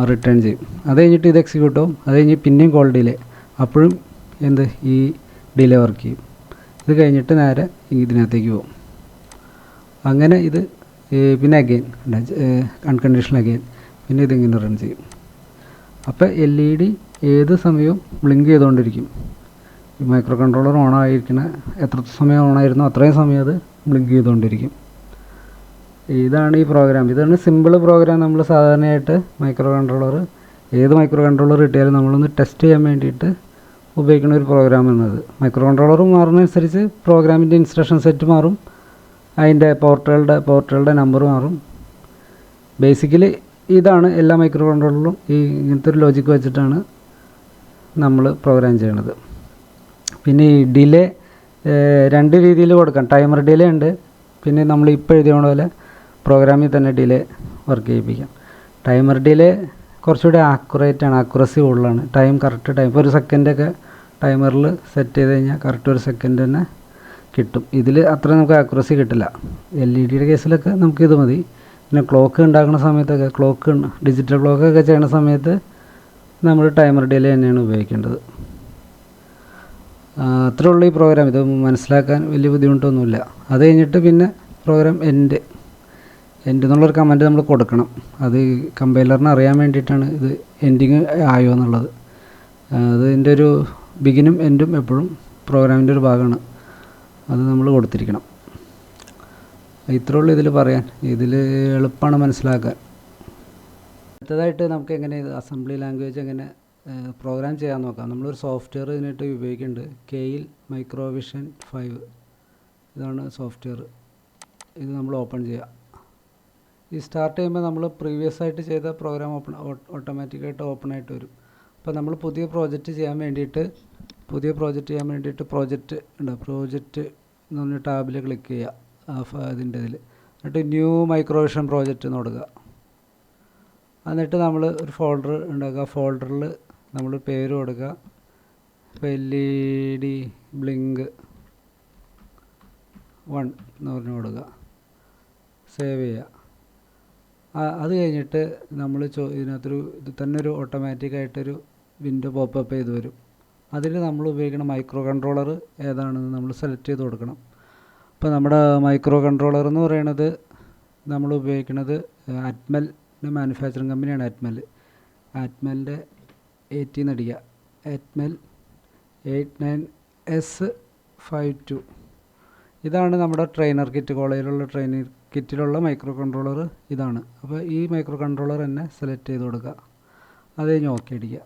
റിട്ടേൺ ചെയ്യും. അത് കഴിഞ്ഞിട്ട് ഇത് എക്സിക്യൂട്ട് ആവും. അത് കഴിഞ്ഞ് പിന്നെയും കോൾ ഡിലേ, അപ്പോഴും ഈ ഡിലേ വർക്ക് ചെയ്യും. ഇത് കഴിഞ്ഞിട്ട് നേരെ ഇതിനകത്തേക്ക് പോകും. അങ്ങനെ ഇത് പിന്നെ അഗെയിൻ അൺകണ്ടീഷണൽ അഗെയിൻ, പിന്നെ ഇതിങ്ങനെ റൺ ചെയ്യും. അപ്പോൾ LED ഏത് സമയവും ബ്ലിങ്ക് ചെയ്തുകൊണ്ടിരിക്കും. ഈ മൈക്രോ കൺട്രോളർ ഓണായിരിക്കണ എത്ര സമയം ഓണായിരുന്നോ അത്രയും സമയം അത് ബ്ലിങ്ക് ചെയ്തുകൊണ്ടിരിക്കും. ഇതാണ് ഈ പ്രോഗ്രാം. ഇതാണ് സിമ്പിൾ പ്രോഗ്രാം. നമ്മൾ സാധാരണയായിട്ട് ഏത് മൈക്രോ കൺട്രോളർ കിട്ടിയാലും നമ്മളൊന്ന് ടെസ്റ്റ് ചെയ്യാൻ വേണ്ടിയിട്ട് ഉപയോഗിക്കുന്ന ഒരു പ്രോഗ്രാം എന്നത്. മൈക്രോ കൺട്രോളർ മാറുന്നതനുസരിച്ച് പ്രോഗ്രാമിൻ്റെ ഇൻസ്ട്രക്ഷൻ സെറ്റ് മാറും, അതിൻ്റെ പോർട്ടുകളുടെ നമ്പർ മാറും. ബേസിക്കലി ഇതാണ് എല്ലാ മൈക്രോ കൺട്രോളറിലും ഇങ്ങനത്തെ ഒരു ലോജിക്ക് വെച്ചിട്ടാണ് നമ്മൾ പ്രോഗ്രാം ചെയ്യണത്. പിന്നെ ഈ ഡിലേ രണ്ട് രീതിയിൽ കൊടുക്കാം. ടൈമർ ഡിലേ ഉണ്ട്, പിന്നെ നമ്മൾ ഇപ്പോൾ എഴുതിയ പോലെ പ്രോഗ്രാമിൽ തന്നെ ഡിലേ വർക്ക് ചെയ്യിപ്പിക്കാം. ടൈമർ ഡിലേ കുറച്ചുകൂടി ആക്യുറസി കൂടുതലാണ്. കറക്റ്റ് ടൈം ഇപ്പോൾ ഒരു സെക്കൻഡൊക്കെ ടൈമറിൽ സെറ്റ് ചെയ്ത് കഴിഞ്ഞാൽ കറക്റ്റ് ഒരു സെക്കൻഡ് തന്നെ കിട്ടും. ഇതിൽ അത്ര നമുക്ക് ആക്യുറസി കിട്ടില്ല. LED കേസിലൊക്കെ നമുക്കിത് മതി. പിന്നെ ക്ലോക്ക് ഉണ്ടാക്കുന്ന സമയത്തൊക്കെ ഡിജിറ്റൽ ക്ലോക്കൊക്കെ ചെയ്യുന്ന സമയത്ത് നമ്മൾ ടൈമർ ഡിലേ തന്നെയാണ് ഉപയോഗിക്കേണ്ടത്. അത്രേ ഉള്ളൂ ഈ പ്രോഗ്രാം. ഇത് മനസ്സിലാക്കാൻ വലിയ ബുദ്ധിമുട്ടൊന്നുമില്ല. അത് കഴിഞ്ഞിട്ട് പിന്നെ പ്രോഗ്രാം എൻഡ് എന്നുള്ളൊരു കമൻറ്റ് നമ്മൾ കൊടുക്കണം. അത് കമ്പൈലറിന് അറിയാൻ വേണ്ടിയിട്ടാണ് ഇത് എൻഡിങ് ആയോ എന്നുള്ളത്. അതിൻ്റെ ഒരു ബിഗിനും എൻഡും എപ്പോഴും പ്രോഗ്രാമിൻ്റെ ഒരു ഭാഗമാണ്, അത് നമ്മൾ കൊടുത്തിരിക്കണം. ഇത്രേ ഉള്ളൂ ഇതിൽ പറയാൻ. ഇതിൽ എളുപ്പമാണ് മനസ്സിലാക്കാൻ. അടുത്തതായിട്ട് നമുക്ക് എങ്ങനെ ഇത് അസംബ്ലി ലാംഗ്വേജ് എങ്ങനെ പ്രോഗ്രാം ചെയ്യാൻ നോക്കാം. നമ്മളൊരു സോഫ്റ്റ്വെയർ ഇതിനായിട്ട് ഉപയോഗിക്കുന്നുണ്ട്, കെയിൽ മൈക്രോവിഷൻ 5. ഇതാണ് സോഫ്റ്റ്വെയർ. ഇത് നമ്മൾ ഓപ്പൺ ചെയ്യുക. ഈ സ്റ്റാർട്ട് ചെയ്യുമ്പോൾ നമ്മൾ പ്രീവിയസ് ആയിട്ട് ചെയ്ത പ്രോഗ്രാം ഓട്ടോമാറ്റിക്കായിട്ട് ഓപ്പൺ ആയിട്ട് വരും. അപ്പോൾ നമ്മൾ പുതിയ പ്രോജക്റ്റ് ചെയ്യാൻ വേണ്ടിയിട്ട് പ്രോജക്റ്റ് എന്ന് പറഞ്ഞ ടാബിൽ ക്ലിക്ക് ചെയ്യുക ഇതിൻ്റെ ഇതിൽ. എന്നിട്ട് ന്യൂ മൈക്രോവിഷൻ പ്രോജക്റ്റ് എന്ന് കൊടുക്കുക. എന്നിട്ട് നമ്മൾ ഒരു ഫോൾഡർ ഉണ്ടാക്കുക. ഫോൾഡറിൽ നമ്മൾ പേര് കൊടുക്കുക, LED ബ്ലിങ്ക് 1 എന്ന് പറഞ്ഞു കൊടുക്കുക. സേവ് ചെയ്യുക. അത് കഴിഞ്ഞിട്ട് നമ്മൾ ഇത് തന്നെ ഒരു ഓട്ടോമാറ്റിക്കായിട്ടൊരു വിൻഡോ പോപ്പപ്പ് ചെയ്ത് വരും. അതിൽ നമ്മൾ ഉപയോഗിക്കുന്ന മൈക്രോ കൺട്രോളർ ഏതാണെന്ന് നമ്മൾ സെലക്ട് ചെയ്ത് കൊടുക്കണം. അപ്പോൾ നമ്മുടെ മൈക്രോ കൺട്രോളർ എന്ന് പറയുന്നത് നമ്മൾ ഉപയോഗിക്കുന്നത് അറ്റ്മൽ മാനുഫാക്ചറിങ് കമ്പനിയാണ്. അറ്റ്മലിൻ്റെ 80 എന്ന് അടിക്കുക. Atmel 89S52. ഇതാണ് നമ്മുടെ ട്രെയിനർ കിറ്റ്, കോളേജിലുള്ള ട്രെയിനർ കിറ്റിലുള്ള മൈക്രോ കൺട്രോളർ ഇതാണ്. അപ്പോൾ ഈ മൈക്രോ കൺട്രോളർ തന്നെ സെലക്ട് ചെയ്ത് കൊടുക്കുക. അത് കഴിഞ്ഞ് ഓക്കെ അടിക്കുക.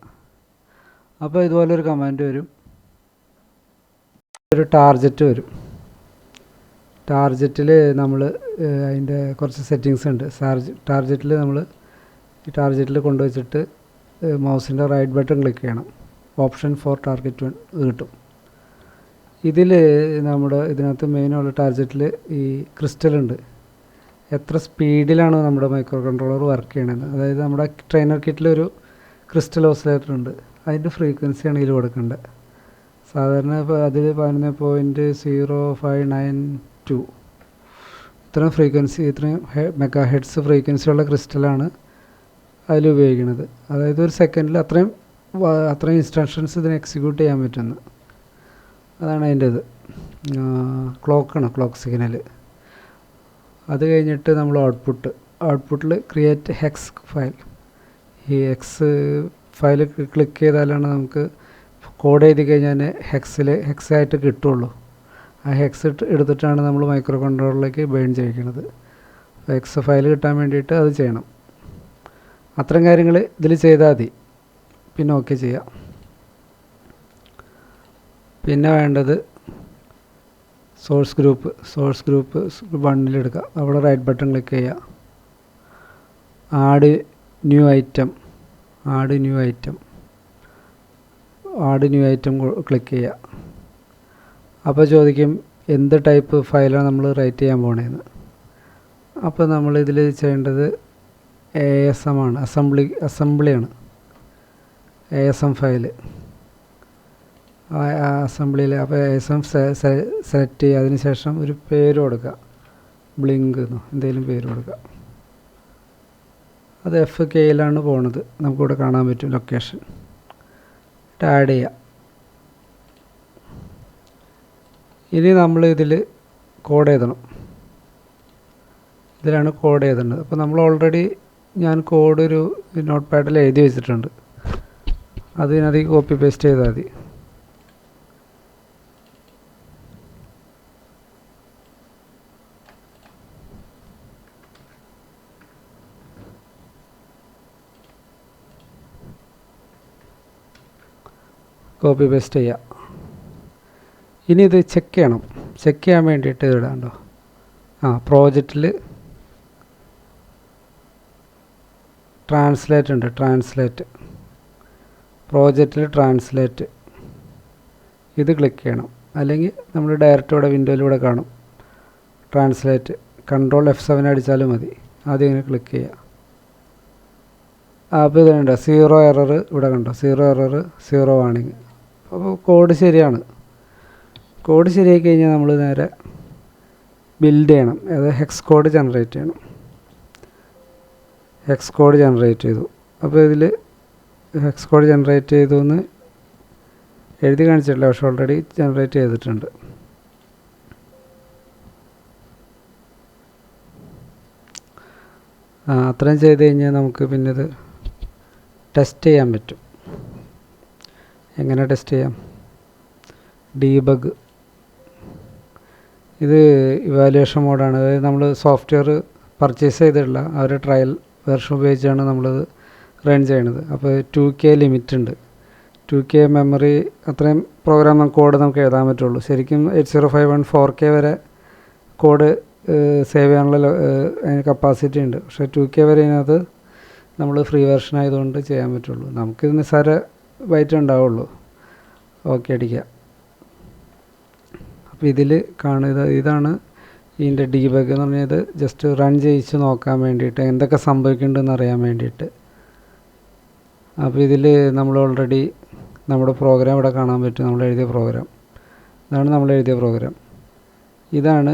അപ്പോൾ ഇതുപോലൊരു കമാൻഡ് വരും, ഒരു ടാർജറ്റ് വരും. ടാർജറ്റിൽ നമ്മൾ അതിൻ്റെ കുറച്ച് സെറ്റിങ്സ് ഉണ്ട്. ടാർജറ്റിൽ നമ്മൾ ഈ ടാർജറ്റിൽ കൊണ്ടുവച്ചിട്ട് മൗസിൻ്റെ റൈറ്റ് ബട്ടൺ ക്ലിക്ക് ചെയ്യണം. ഓപ്ഷൻ ഫോർ ടാർഗറ്റ് 1 കിട്ടും. ഇതിനകത്ത് മെയിനുള്ള ടാർജറ്റിൽ ഈ ക്രിസ്റ്റലുണ്ട്. എത്ര സ്പീഡിലാണ് നമ്മുടെ മൈക്രോ കൺട്രോളർ വർക്ക് ചെയ്യണത്. അതായത് നമ്മുടെ ട്രെയിനർ കിറ്റിലൊരു ക്രിസ്റ്റൽ ഓസിലേറ്റർ ഉണ്ട്, അതിൻ്റെ ഫ്രീക്വൻസിയാണ് ഇതിൽ കൊടുക്കേണ്ടത്. സാധാരണ ഇപ്പോൾ അതിൽ 11.0592 ഇത്രയും ഫ്രീക്വൻസി, ഇത്രയും മെഗാ ഹെഡ്സ് ഫ്രീക്വൻസിയുള്ള ക്രിസ്റ്റലാണ് അതിൽ ഉപയോഗിക്കുന്നത്. അതായത് ഒരു സെക്കൻഡിൽ അത്രയും ഇൻസ്ട്രക്ഷൻസ് ഇതിന് എക്സിക്യൂട്ട് ചെയ്യാൻ പറ്റുന്നു. അതാണ് അതിൻ്റെ ഇത്. ക്ലോക്കാണ്, ക്ലോക്ക് സിഗ്നൽ. അത് കഴിഞ്ഞിട്ട് നമ്മൾ ഔട്ട്പുട്ടിൽ ക്രിയേറ്റ് ഹെക്സ് ഫയൽ. ഈ ഹെക്സ് ഫയൽ ക്ലിക്ക് ചെയ്താലാണ് നമുക്ക് കോഡ് എഴുതി കഴിഞ്ഞാൽ ഹെക്സായിട്ട് കിട്ടുള്ളൂ. ആ ഹെക്സ് എടുത്തിട്ടാണ് നമ്മൾ മൈക്രോ കൺട്രോളറിലേക്ക് ബേൺ ചെയ്യിക്കുന്നത്. ഹെക്സ് ഫയൽ കിട്ടാൻ വേണ്ടിയിട്ട് അത് ചെയ്യണം. അത്തരം കാര്യങ്ങൾ ഇതിൽ ചെയ്താൽ മതി. പിന്നെ ഓക്കെ ചെയ്യാം. പിന്നെ വേണ്ടത് സോഴ്സ് ഗ്രൂപ്പ് 1 അവിടെ റൈറ്റ് ബട്ടൺ ക്ലിക്ക് ചെയ്യുക. ആഡ് ന്യൂ ഐറ്റം ക്ലിക്ക് ചെയ്യുക. അപ്പോൾ ചോദിക്കും എന്ത് ടൈപ്പ് ഫയലാണ് നമ്മൾ റൈറ്റ് ചെയ്യാൻ പോണേന്ന്. അപ്പോൾ നമ്മൾ ഇതിൽ ചെയ്യേണ്ടത് ASM ആണ്, അസംബ്ലിയാണ്. ASM ഫയൽ അസംബ്ലിയിൽ. അപ്പോൾ ASM സെലക്ട് ചെയ്യുക. അതിന് ശേഷം ഒരു പേര് കൊടുക്കുക, ബ്ലിങ്ക് എന്നോ എന്തെങ്കിലും പേര് കൊടുക്കുക. അത് FKയിലാണ് പോണത്, നമുക്കിവിടെ കാണാൻ പറ്റും ലൊക്കേഷൻ. ആഡ് ചെയ്യുക. ഇനി നമ്മൾ ഇതിൽ കോഡ് എഴുതണം. ഇതിലാണ് കോഡ് എഴുതേണ്ടത്. അപ്പോൾ നമ്മൾ ഓൾറെഡി ഞാൻ കോഡ് ഒരു നോട്ട് പാഡിൽ എഴുതി വെച്ചിട്ടുണ്ട്. അതിനധികം കോപ്പി പേസ്റ്റ് ചെയ്താൽ മതി. കോപ്പി പേസ്റ്റ് ചെയ്യുക. ഇനി ഇത് ചെക്ക് ചെയ്യണം. ചെക്ക് ചെയ്യാൻ വേണ്ടിയിട്ട് ഇടാണ്ടോ, പ്രോജക്റ്റിൽ ട്രാൻസ്ലേറ്റ് ഉണ്ട്. ട്രാൻസ്ലേറ്റ് ഇത് ക്ലിക്ക് ചെയ്യണം. അല്ലെങ്കിൽ നമ്മൾ ഡയറക്റ്റ് ഇവിടെ വിൻഡോയിലൂടെ കാണും ട്രാൻസ്ലേറ്റ്. Ctrl F7 അടിച്ചാലും മതി. ആദ്യം ഇങ്ങനെ ക്ലിക്ക് ചെയ്യുക. അപ്പോൾ ഇതുണ്ട് 0 എറർ. ഇവിടെ കണ്ടോ 0 എറർ 0 വാണിങ്. അപ്പോൾ കോഡ് ശരിയാണ്. കോഡ് ശരിയായി കഴിഞ്ഞാൽ നമ്മൾ നേരെ ബിൽഡ് ചെയ്യണം. അതായത് ഹെക്സ് കോഡ് ജനറേറ്റ് ചെയ്യണം. ഹെക്സ് കോഡ് ജനറേറ്റ് ചെയ്തു. അപ്പോൾ ഇതിൽ ഹെക്സ് കോഡ് ജനറേറ്റ് ചെയ്തു എന്ന് എഴുതി കാണിച്ചിട്ടില്ല, പക്ഷെ ഓൾറെഡി ജനറേറ്റ് ചെയ്തിട്ടുണ്ട്. അത്രയും ചെയ്ത് കഴിഞ്ഞാൽ നമുക്ക് പിന്നെ ഇത് ടെസ്റ്റ് ചെയ്യാൻ പറ്റും. എങ്ങനെ ടെസ്റ്റ് ചെയ്യാം? ഡീബഗ്. ഇത് ഇവാലുവേഷൻ മോഡാണ്. അതായത് നമ്മൾ സോഫ്റ്റ്വെയർ പർച്ചേസ് ചെയ്തിട്ടില്ല, അവരുടെ ട്രയൽ വെർഷൻ ഉപയോഗിച്ചാണ് നമ്മളത് റൺ ചെയ്യണത്. അപ്പോൾ 2K ലിമിറ്റ് ഉണ്ട്. 2K മെമ്മറി അത്രയും പ്രോഗ്രാം കോഡ് നമുക്ക് എഴുതാൻ പറ്റുള്ളൂ. ശരിക്കും 8051 4K വരെ കോഡ് സേവ് ചെയ്യാനുള്ള അതിന് കപ്പാസിറ്റി ഉണ്ട്. പക്ഷേ 2K വരെ ഇതിനകത്ത് നമ്മൾ ഫ്രീ വെർഷൻ ആയതുകൊണ്ട് ചെയ്യാൻ പറ്റുള്ളൂ. നമുക്കിത് നിസ്സാര ബൈറ്റ് ഉണ്ടാവുള്ളൂ. ഓക്കെ അടിക്കുക. അപ്പോൾ ഇതിൽ കാണുക, ഇതാണ് ഇതിൻ്റെ ഡീബഗ് എന്ന് പറഞ്ഞത്. ജസ്റ്റ് റൺ ചെയ്യിച്ച് നോക്കാൻ വേണ്ടിയിട്ട് എന്തൊക്കെ സംഭവിക്കുന്നുണ്ടെന്ന് അറിയാൻ വേണ്ടിയിട്ട്. അപ്പോൾ ഇതിൽ നമ്മൾ ഓൾറെഡി നമ്മുടെ പ്രോഗ്രാം ഇവിടെ കാണാൻ പറ്റും. നമ്മൾ എഴുതിയ പ്രോഗ്രാം ഇതാണ്. നമ്മൾ എഴുതിയ പ്രോഗ്രാം ഇതാണ്.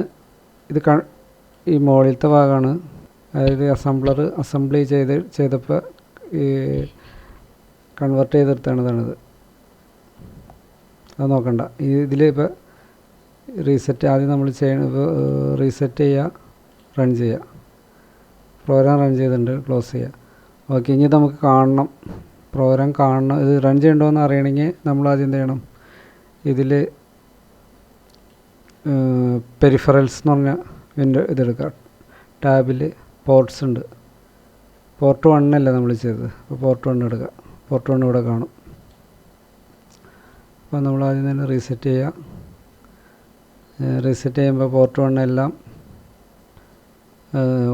ഇത് ഈ മുകളിലത്തെ ഭാഗമാണ്. അതായത് അസംബ്ലി ചെയ്തപ്പോൾ ഈ കൺവേർട്ട് ചെയ്തെടുത്താണിത്. അത് നോക്കണ്ട. ഇതിൽ ഇപ്പോൾ റീസെറ്റ് ആദ്യം നമ്മൾ റീസെറ്റ് ചെയ്യുക, റൺ ചെയ്യുക. പ്രോഗ്രാം റൺ ചെയ്തിട്ടുണ്ട്, ക്ലോസ് ചെയ്യുക. ഓക്കെ, ഇനി നമുക്ക് കാണണം, പ്രോഗ്രാം കാണണം. ഇത് റൺ ചെയ്യണ്ടോ എന്ന് അറിയണമെങ്കിൽ നമ്മൾ ആദ്യം എന്ത് ചെയ്യണം? ഇതിൽ പെരിഫറൽസ് എന്ന് പറഞ്ഞ ഇതെടുക്കുക. ടാബിൽ പോർട്സ് ഉണ്ട്. പോർട്ട് 1 അല്ലേ നമ്മൾ ചെയ്തത്. അപ്പോൾ പോർട്ട് 1 എടുക്കുക. പോർട്ട് 1 ഇവിടെ കാണും. അപ്പോൾ നമ്മൾ ആദ്യം തന്നെ റീസെറ്റ് ചെയ്യുക. റീസെറ്റ് ചെയ്യുമ്പോൾ പോർട്ട് 1 എല്ലാം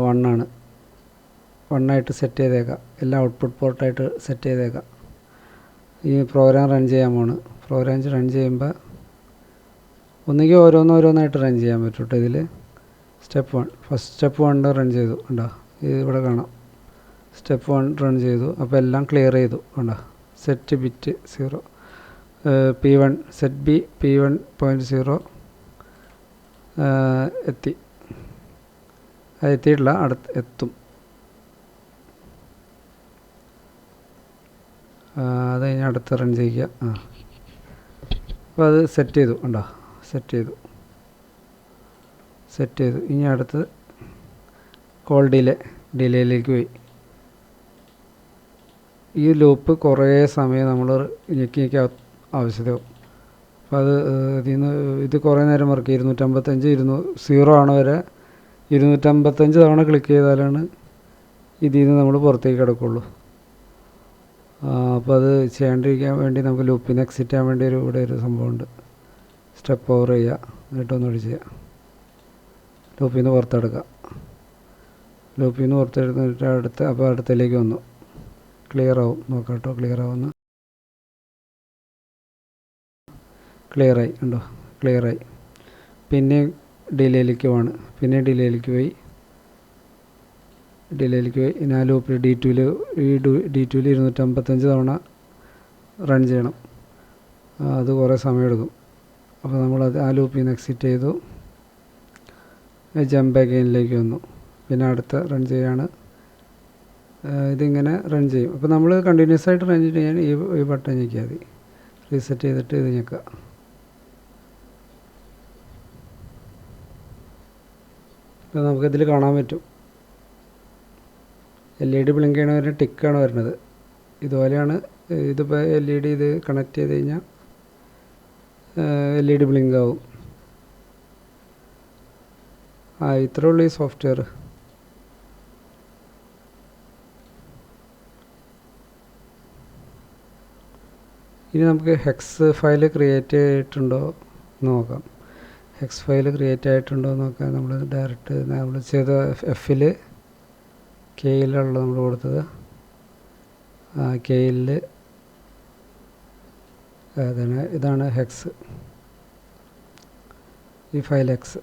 1 ആണ്. 1 ആയിട്ട് സെറ്റ് ചെയ്തേക്കാം. എല്ലാം ഔട്ട്പുട്ട് പോർട്ടായിട്ട് സെറ്റ് ചെയ്തേക്കാം. ഈ പ്രോഗ്രാം റൺ ചെയ്യാൻ പോണ്. പ്രോഗ്രാം റൺ ചെയ്യുമ്പോൾ ഒന്നുകിൽ ഓരോന്നായിട്ട് റൺ ചെയ്യാൻ പറ്റും കേട്ടോ. ഇതിൽ സ്റ്റെപ്പ് 1 ഫസ്റ്റ് സ്റ്റെപ്പ് 1 റൺ ചെയ്തു കണ്ടോ, ഇവിടെ കാണാം. സ്റ്റെപ്പ് 1 റൺ ചെയ്തു. അപ്പോൾ എല്ലാം ക്ലിയർ ചെയ്തു കണ്ടോ. Set bit 0 P1 set B P1.0 എത്തി. അത് എത്തിയിട്ടില്ല, എത്തും. അത് കഴിഞ്ഞ് അടുത്ത് റൺ ചെയ്യുക. അപ്പോൾ അത് സെറ്റ് ചെയ്തു കണ്ടോ, സെറ്റ് ചെയ്തു. ഇനി അടുത്ത് കോൾ ഡിലേയിലേക്ക് പോയി. ഈ ലൂപ്പ് കുറേ സമയം നമ്മൾ ഞെക്കി ആവശ്യമാവും. അപ്പോൾ അത് ഇത് കുറേ നേരം വർക്ക് 0 ആവണ വരെ 255 തവണ ക്ലിക്ക് ചെയ്താലാണ് ഇതിൽ നിന്ന് നമ്മൾ പുറത്തേക്ക് കിടക്കുള്ളൂ. അപ്പോൾ അത് ചെയ്യാണ്ടിരിക്കാൻ വേണ്ടി നമുക്ക് ലൂപ്പിൽ നിന്ന് എക്സിറ്റ് ചെയ്യാൻ വേണ്ടി ഇവിടെ ഒരു സംഭവമുണ്ട്. സ്റ്റെപ്പ് ഓവർ ചെയ്യുക, എന്നിട്ടൊന്നുകൂടി ചെയ്യുക. ലൂപ്പിൽ നിന്ന് പുറത്തെടുക്കുക. ലൂപ്പിൽ നിന്ന് പുറത്തെടുത്തിട്ട് അപ്പോൾ അടുത്തേക്ക് വന്നു. ക്ലിയർ ആവും, നോക്കാം കേട്ടോ. ക്ലിയർ ആവുന്ന ക്ലിയറായി കണ്ടോ, ക്ലിയറായി. പിന്നെ ഡിലേയിലേക്ക് പോയി. ഇനി ആ ലൂപ്പിൽ D2ൽ 255 തവണ റൺ ചെയ്യണം. അത് കുറേ സമയമെടുക്കും. അപ്പോൾ നമ്മളത് ആ ലൂപ്പിൽ നിന്ന് എക്സിറ്റ് ചെയ്തു. ജമ്പ് അഗെയിനിലേക്ക് വന്നു. പിന്നെ അടുത്ത റൺ ചെയ്യാണ്. ഇതിങ്ങനെ റൺ ചെയ്യും. അപ്പോൾ നമ്മൾ കണ്ടിന്യൂസ് ആയിട്ട് റൺ ചെയ്യാൻ ഈ ബട്ടൺ ഞെക്കിയാൽ മതി. റീസെറ്റ് ചെയ്തിട്ട് ഇത് ഞെക്കുക. അപ്പോൾ നമുക്കിതിൽ കാണാൻ പറ്റും LED ബ്ലിങ്ക് ചെയ്യണ വരെ ടിക്കാണ് വരുന്നത്. ഇതുപോലെയാണ്. ഇതിപ്പോൾ LED ഇത് കണക്ട് ചെയ്ത് കഴിഞ്ഞാൽ LED ബ്ലിങ്ക് ആവും. ഇത്രേ ഉള്ളൂ ഈ സോഫ്റ്റ്വെയർ. ഇനി നമുക്ക് ഹെക്സ് ഫയൽ ക്രിയേറ്റ് ആയിട്ടുണ്ടോ എന്ന് നോക്കാം. ഹെക്സ് ഫയൽ ക്രിയേറ്റ് ആയിട്ടുണ്ടോ എന്ന് നോക്കാം. നമ്മൾ ഡയറക്റ്റ് നമ്മൾ ചെയ്ത Fൽ കെയിലുള്ള നമ്മൾ കൊടുത്തത് കെയിൽ ഇതാണ് ഹെക്സ്. ഈ ഫയൽ ഹെക്സ്.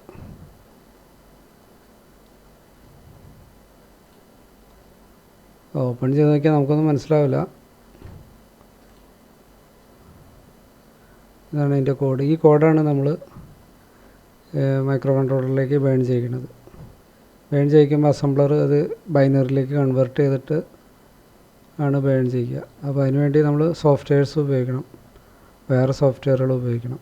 ഓപ്പൺ ചെയ്ത് നോക്കിയാൽ നമുക്കൊന്നും മനസ്സിലാവില്ല. ഇതാണ് ഇതിൻ്റെ കോഡ്. ഈ കോഡാണ് നമ്മൾ മൈക്രോ കൺട്രോളറിലേക്ക് ബേൺ ചെയ്യിക്കുന്നത്. ബേൺ ചെയ്യിക്കുമ്പോൾ അസംബ്ലർ അത് ബൈനറിലേക്ക് കൺവേർട്ട് ചെയ്തിട്ട് ആണ് ബേൺ ചെയ്യുക. അപ്പോൾ അതിനുവേണ്ടി നമ്മൾ സോഫ്റ്റ്വെയർസ് ഉപയോഗിക്കണം, വേറെ സോഫ്റ്റ്വെയറുകൾ ഉപയോഗിക്കണം.